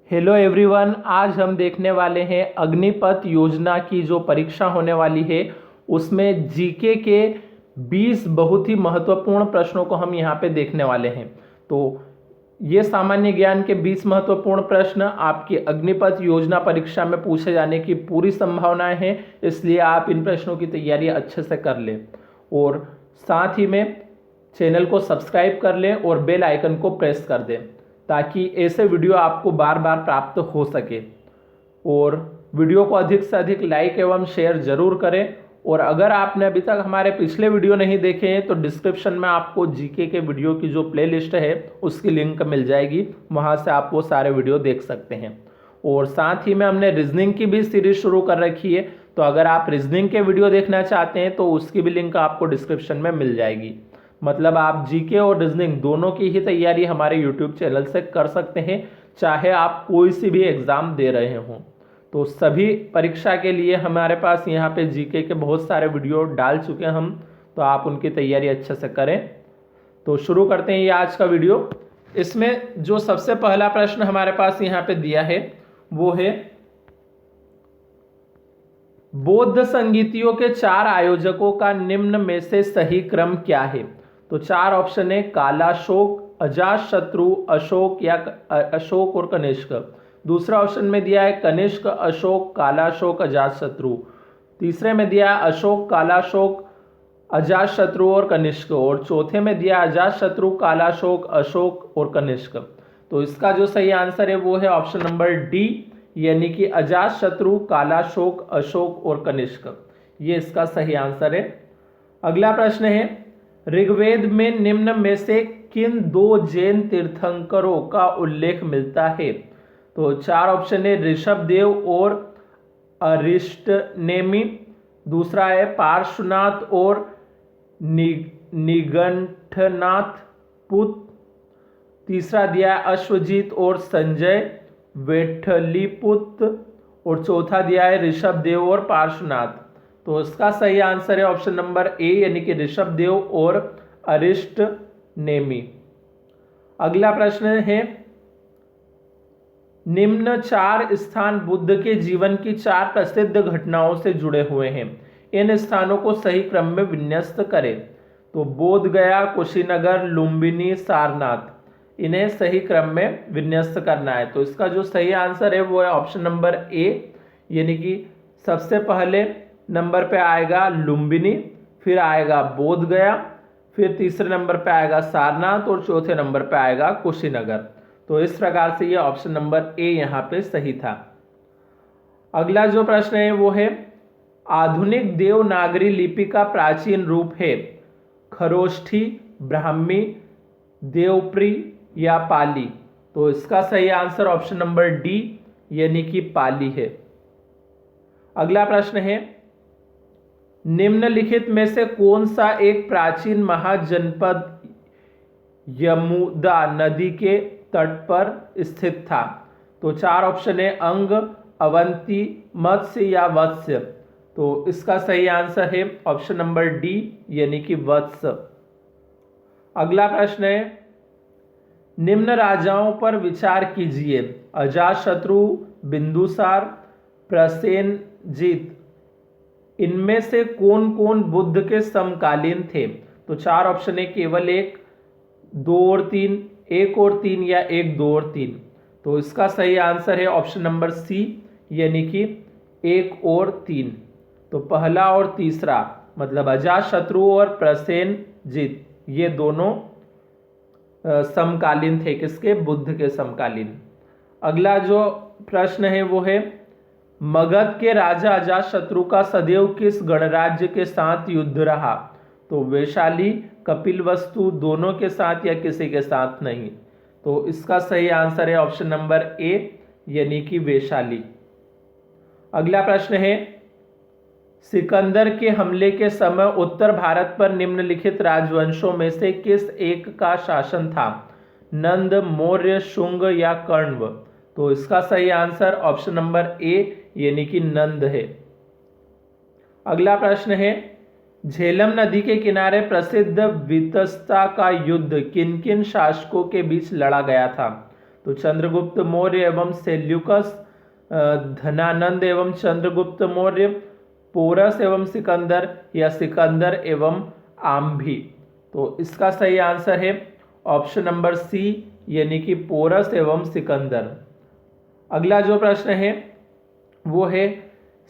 Hello everyone, आज हम देखने वाले हैं अग्निपथ योजना की जो परीक्षा होने वाली है उसमें जीके के 20 बहुत ही महत्वपूर्ण प्रश्नों को हम यहाँ पे देखने वाले हैं। तो ये सामान्य ज्ञान के 20 महत्वपूर्ण प्रश्न आपकी अग्निपथ योजना परीक्षा में पूछे जाने की पूरी संभावनाएं हैं, इसलिए आप इन प्रश्नों की तैयारी अच्छे से कर लें और साथ ही में चैनल को सब्सक्राइब कर लें और बेल आइकन को प्रेस कर दें ताकि ऐसे वीडियो आपको बार बार प्राप्त हो सके। और वीडियो को अधिक से अधिक लाइक एवं शेयर जरूर करें। और अगर आपने अभी तक हमारे पिछले वीडियो नहीं देखे हैं तो डिस्क्रिप्शन में आपको जीके के वीडियो की जो प्लेलिस्ट है उसकी लिंक मिल जाएगी, वहां से आप वो सारे वीडियो देख सकते हैं। और साथ ही में हमने रीजनिंग की भी सीरीज शुरू कर रखी है, तो अगर आप रीजनिंग के वीडियो देखना चाहते हैं तो उसकी भी लिंक आपको डिस्क्रिप्शन में मिल जाएगी। मतलब आप जीके और रीजनिंग दोनों की ही तैयारी हमारे यूट्यूब चैनल से कर सकते हैं, चाहे आप कोई सी भी एग्जाम दे रहे हों। तो सभी परीक्षा के लिए हमारे पास यहाँ पे जीके के बहुत सारे वीडियो डाल चुके हैं हम, तो आप उनकी तैयारी अच्छे से करें। तो शुरू करते हैं ये आज का वीडियो। इसमें जो सबसे पहला प्रश्न हमारे पास यहाँ पे दिया है वो है, बौद्ध संगीतियों के 4 आयोजकों का निम्न में से सही क्रम क्या है। तो 4 ऑप्शन है, कालाशोक, अजातशत्रु, अशोक या अशोक और कनिष्क। दूसरा ऑप्शन में दिया है कनिष्क, अशोक, कालाशोक, अजातशत्रु। तीसरे में दिया है अशोक, कालाशोक, अजातशत्रु और कनिष्क। और चौथे में दिया अजातशत्रु, कालाशोक, अशोक और कनिष्क। तो इसका जो सही आंसर है वो है ऑप्शन नंबर डी, यानी कि अजातशत्रु, कालाशोक, अशोक और कनिष्क। ये इसका सही आंसर है। अगला प्रश्न है, ऋग्वेद में निम्न में से किन 2 जैन तीर्थंकरों का उल्लेख मिलता है। तो 4 ऑप्शन है, ऋषभदेव और अरिष्टनेमि। दूसरा है पार्श्वनाथ और निगंठनाथ पुत। तीसरा दिया है अश्वजीत और संजय वेठलीपुत्र। और चौथा दिया है ऋषभदेव और पार्श्वनाथ। तो इसका सही आंसर है ऑप्शन नंबर ए, यानी कि ऋषभदेव और अरिष्टनेमि। अगला प्रश्न है, निम्न 4 स्थान बुद्ध के जीवन की 4 प्रसिद्ध घटनाओं से जुड़े हुए हैं, इन स्थानों को सही क्रम में विन्यस्त करें। तो बोध गया, कुशीनगर, लुम्बिनी, सारनाथ, इन्हें सही क्रम में विन्यस्त करना है। तो इसका जो सही आंसर है वो है ऑप्शन नंबर ए, यानी कि सबसे पहले नंबर पे आएगा लुम्बिनी, फिर आएगा बोध गया, फिर तीसरे नंबर पे आएगा सारनाथ और चौथे नंबर पे आएगा कुशीनगर। तो इस प्रकार से ये ऑप्शन नंबर ए यहाँ पे सही था। अगला जो प्रश्न है वो है, आधुनिक देवनागरी लिपि का प्राचीन रूप है खरोष्ठी, ब्राह्मी, देवप्री या पाली। तो इसका सही आंसर ऑप्शन नंबर डी, यानी कि पाली है। अगला प्रश्न है, निम्नलिखित में से कौन सा एक प्राचीन महाजनपद यमुना नदी के तट पर स्थित था। तो 4 ऑप्शन है, अंग, अवंती, मत्स्य या वत्स्य। तो इसका सही आंसर है ऑप्शन नंबर डी, यानी कि वत्स। अगला प्रश्न है, निम्न राजाओं पर विचार कीजिए, अजातशत्रु, बिंदुसार, प्रसेनजीत, इनमें से कौन कौन बुद्ध के समकालीन थे। तो 4 ऑप्शन है, केवल 1, 2 और 3, 1 और 3 या 1, 2 और 3। तो इसका सही आंसर है ऑप्शन नंबर सी, यानी कि 1 और 3। तो पहला और तीसरा मतलब अजातशत्रु और प्रसेनजीत, ये दोनों समकालीन थे, किसके, बुद्ध के समकालीन। अगला जो प्रश्न है वो है, मगध के राजा अजातशत्रु का सदैव किस गणराज्य के साथ युद्ध रहा। तो वैशाली, कपिलवस्तु, दोनों के साथ या किसी के साथ नहीं। तो इसका सही आंसर है ऑप्शन नंबर ए, यानी कि वैशाली। अगला प्रश्न है, सिकंदर के हमले के समय उत्तर भारत पर निम्नलिखित राजवंशों में से किस एक का शासन था। नंद, मौर्य, शुंग या कण्व। तो इसका सही आंसर ऑप्शन नंबर ए, यानी कि नंद है। अगला प्रश्न है, झेलम नदी के किनारे प्रसिद्ध वितस्ता का युद्ध किन किन शासकों के बीच लड़ा गया था। तो चंद्रगुप्त मौर्य एवं सेल्यूकस, धनानंद एवं चंद्रगुप्त मौर्य, पोरस एवं सिकंदर, या सिकंदर एवं आम्भी। तो इसका सही आंसर है ऑप्शन नंबर सी, यानी कि पोरस एवं सिकंदर। अगला जो प्रश्न है वो है,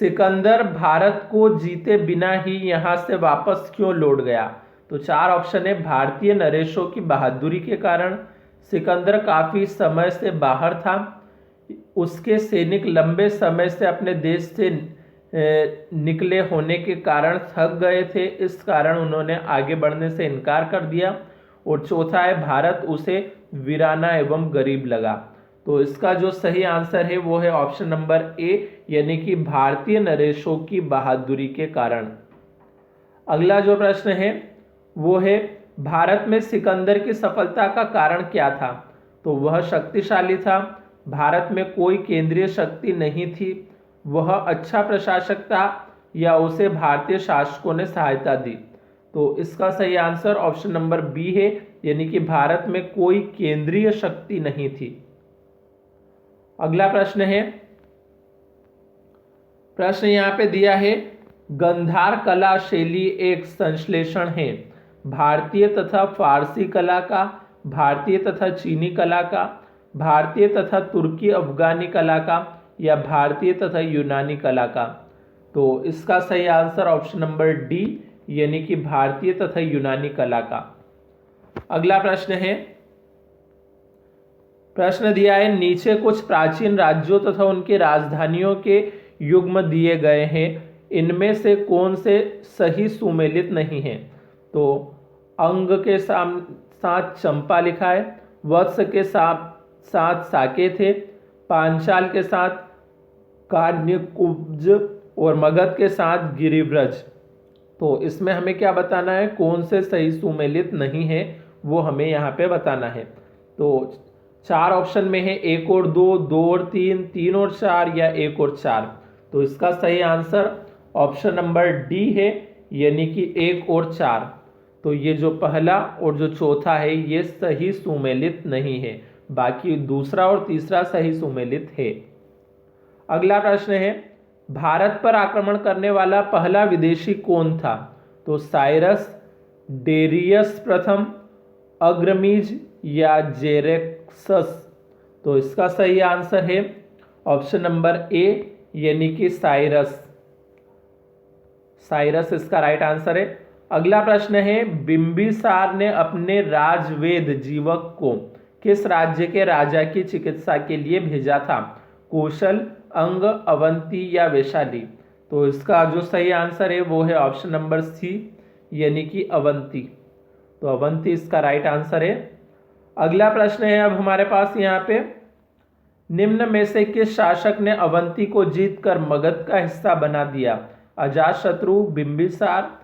सिकंदर भारत को जीते बिना ही यहां से वापस क्यों लौट गया? तो चार ऑप्शन है, भारतीय नरेशों की बहादुरी के कारण, सिकंदर काफी समय से बाहर था, उसके सैनिक लंबे समय से अपने देश से निकले होने के कारण थक गए थे, इस कारण उन्होंने आगे बढ़ने से इनकार कर दिया, और चौथा है, भारत उसे वीराना एवं गरीब लगा। तो इसका जो सही आंसर है वो है ऑप्शन नंबर ए, यानी कि भारतीय नरेशों की बहादुरी के कारण। अगला जो प्रश्न है वो है, भारत में सिकंदर की सफलता का कारण क्या था? तो वह शक्तिशाली था, भारत में कोई केंद्रीय शक्ति नहीं थी, वह अच्छा प्रशासक था, या उसे भारतीय शासकों ने सहायता दी। तो इसका सही आंसर ऑप्शन नंबर बी है, यानी कि भारत में कोई केंद्रीय शक्ति नहीं थी। अगला प्रश्न है, प्रश्न यहां पे दिया है, गंधार कला शैली एक संश्लेषण है भारतीय तथा फारसी कला का, भारतीय तथा चीनी कला का, भारतीय तथा तुर्की अफगानी कला का, या भारतीय तथा यूनानी कला का। तो इसका सही आंसर ऑप्शन नंबर डी, यानी कि भारतीय तथा यूनानी कला का। अगला प्रश्न है, प्रश्न दिया है, नीचे कुछ प्राचीन राज्यों तथा उनकी राजधानियों के युग्म दिए गए हैं, इनमें से कौन से सही सुमेलित नहीं है? तो अंग के साथ चंपा लिखा है, वत्स के साथ साकेत है, पांचाल के साथ कान्यकुब्ज, और मगध के साथ गिरिव्रज। तो इसमें हमें क्या बताना है, कौन से सही सुमेलित नहीं है वो हमें यहाँ पे बताना है। तो चार ऑप्शन में है, एक और दो, दो और तीन, तीन और चार, या एक और चार। तो इसका सही आंसर ऑप्शन नंबर डी है, यानी कि एक और चार। तो ये जो पहला और जो चौथा है ये सही सुमेलित नहीं है, बाकी दूसरा और तीसरा सही सुमेलित है। अगला प्रश्न है, भारत पर आक्रमण करने वाला पहला विदेशी कौन था? तो साइरस, डेरियस प्रथम, अग्रमीज, या जेरेक्सस। तो इसका सही आंसर है ऑप्शन नंबर ए, यानी कि साइरस। साइरस इसका राइट आंसर है। अगला प्रश्न है, बिंबिसार ने अपने राजवेद जीवक को किस राज्य के राजा की चिकित्सा के लिए भेजा था? कौशल, अंग, अवंती, या वैशाली। तो इसका जो सही आंसर है वो है ऑप्शन नंबर सी, यानी कि अवंती। तो अवंती इसका राइट आंसर है। अगला प्रश्न है अब हमारे पास यहाँ पे, निम्न में से किस शासक ने अवंती को जीतकर मगध का हिस्सा बना दिया? अजातशत्रु, बिंबिसार,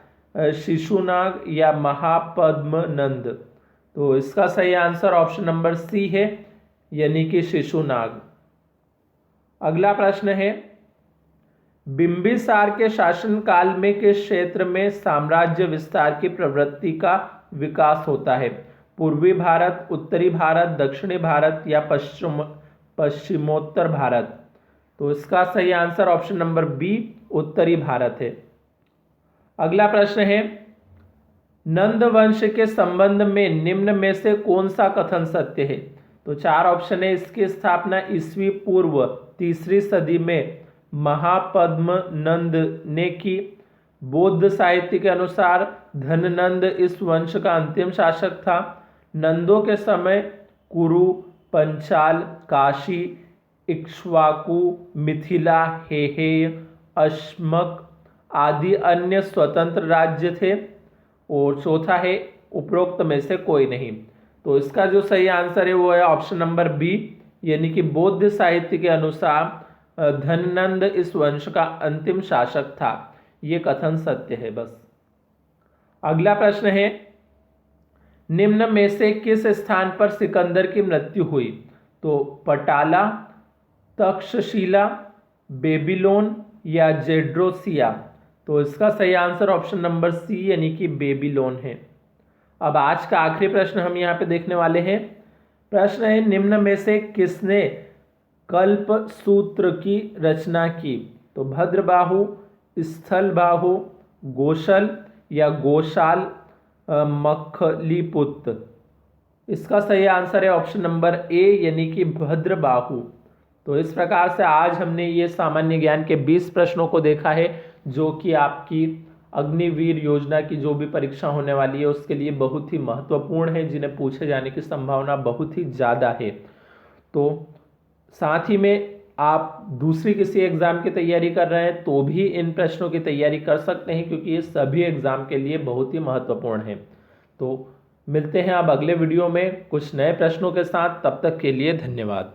शिशुनाग, या महापद्मनंद। तो इसका सही आंसर ऑप्शन नंबर सी है, यानी कि शिशुनाग। अगला प्रश्न है, बिंबिसार के शासनकाल में किस क्षेत्र में साम्राज्य विस्तार की प्रवृत्ति का विकास होता है? पूर्वी भारत, उत्तरी भारत, दक्षिणी भारत, या पश्चिमोत्तर भारत। तो इसका सही आंसर ऑप्शन नंबर बी, उत्तरी भारत है। अगला प्रश्न है, नंद वंश के संबंध में निम्न में से कौन सा कथन सत्य है? तो चार ऑप्शन है, इसकी स्थापना ईस्वी पूर्व 3री सदी में महापद्मनंद ने की, बौद्ध साहित्य के अनुसार धननंद इस वंश का अंतिम शासक था, नंदों के समय कुरु, पंचाल, काशी, इक्ष्वाकु, मिथिला, हेहेय, अश्मक आदि अन्य स्वतंत्र राज्य थे, और चौथा है उपरोक्त में से कोई नहीं। तो इसका जो सही आंसर है वो है ऑप्शन नंबर बी, यानी कि बौद्ध साहित्य के अनुसार धननंद इस वंश का अंतिम शासक था। ये कथन सत्य है बस। अगला प्रश्न है, निम्न में से किस स्थान पर सिकंदर की मृत्यु हुई? तो पटाला, तक्षशिला, बेबीलोन, या जेड्रोसिया। तो इसका सही आंसर ऑप्शन नंबर सी, यानी कि बेबीलोन है। अब आज का आखिरी प्रश्न हम यहाँ पे देखने वाले हैं, प्रश्न है, निम्न में से किसने कल्प सूत्र की रचना की? तो भद्रबाहु, स्थलबाहु, गोशल या गोशाल मखलीपुत्र। इसका सही आंसर है ऑप्शन नंबर ए यानी कि भद्रबाहु। तो इस प्रकार से आज हमने ये सामान्य ज्ञान के 20 प्रश्नों को देखा है जो कि आपकी अग्निवीर योजना की जो भी परीक्षा होने वाली है उसके लिए बहुत ही महत्वपूर्ण है, जिन्हें पूछे जाने की संभावना बहुत ही ज़्यादा है। तो साथ ही में आप दूसरी किसी एग्जाम की तैयारी कर रहे हैं तो भी इन प्रश्नों की तैयारी कर सकते हैं, क्योंकि ये सभी एग्जाम के लिए बहुत ही महत्वपूर्ण है। तो मिलते हैं अब अगले वीडियो में कुछ नए प्रश्नों के साथ, तब तक के लिए धन्यवाद।